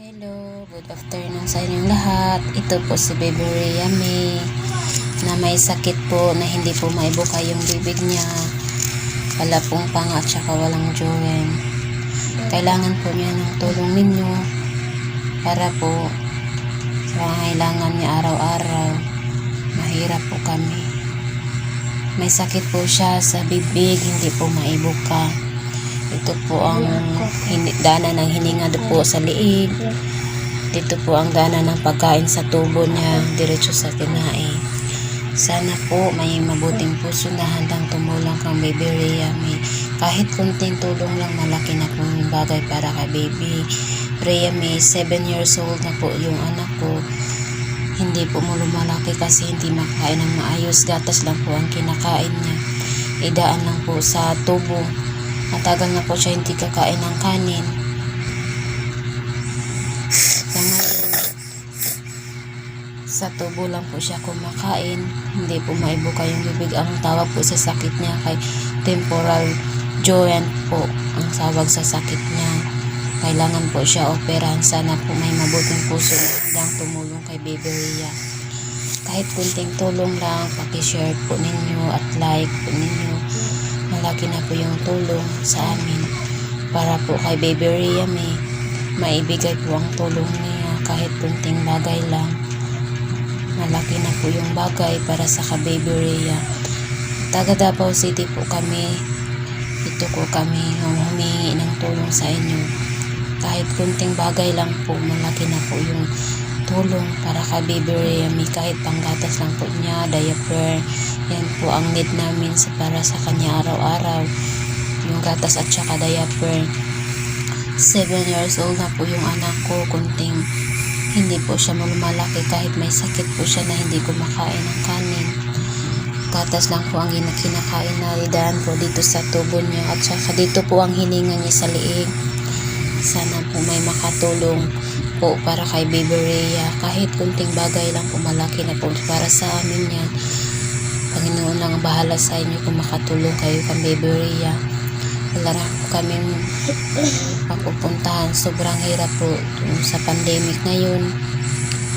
Hello, good afternoon sa inyong lahat. Ito po si Baby Rhea May na may sakit po na hindi po maibuka yung bibig niya. Wala pong panga at saka walang jowen. Kailangan po niya ng tulong ninyo para po sa kailangan niya araw-araw. Mahirap po kami. May sakit po siya sa bibig, hindi po maibuka. Ito po ang dana ng hininga po sa liig. Dito po ang dana ng pagkain sa tubo niya, diretso sa tinae. Sana po may mabuting puso na handang tumulong kang Baby Rhea May. Kahit kunting tulong lang, malaki na po yung bagay para kay Baby Rhea May. 7 years old na po yung anak ko. Hindi po mo lumalaki kasi hindi makain ng maayos. Gatas lang po ang kinakain niya. Idaan lang po sa tubo. Matagal na po siya hindi kakain ng kanin. Sa tubo lang po siya kumakain. Hindi po maibuka yung bibig. Ang tawag po sa sakit niya kay temporal joint po ang tawag sa sakit niya. Kailangan po siya operahan. Sana po may mabuting puso na handang tumulong kay Baby Rhea. Kahit kunting tulong lang, pakishare po ninyo at like po ninyo. Malaki na po yung tulong sa amin para po kay Baby Rhea May maibigay po ang tulong niya. Kahit kunting bagay lang, malaki na po yung bagay para sa ka Baby Rhea. Taga Davao City po kami. Ito po kami humingi ng tulong sa inyo. Kahit kunting bagay lang po, malaki na po yung tulong para kay Baby Rhea May. Kahit panggatas lang po niya, diaper, yan po ang need namin para sa kanya araw-araw. Yung gatas at saka diaper. 7 years old na po yung anak ko. Kunting hindi po siya lumalaki kahit may sakit po siya na hindi kumakain ng kanin. Gatas lang po ang kinakain na. Idaan po dito sa tubo niya at saka dito po ang hininga niya sa liig. Sana po may makatulong po para kay Baby Rhea. Kahit kunting bagay lang po, malaki na po para sa amin yan. Panginoon lang ang bahala sa inyo kung makatulong kayo kay Baby Rhea. Wala na po kami mapupuntahan. Sobrang hirap po sa pandemic ngayon.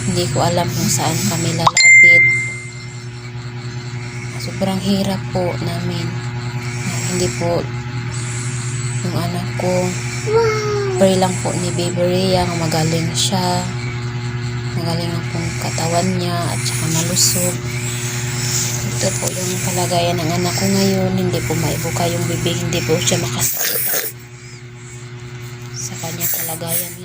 Hindi ko alam kung saan kami lalapit. Sobrang hirap po namin. Hindi po yung anak ko. Pray lang po ni Baby Rhea. Magaling siya. Magaling ang pong katawan niya at saka malusog. Ito po yung kalagayan ng anak ko ngayon. Hindi po maibuka yung bibig. Hindi po siya makasakita sa kanyang kalagayan.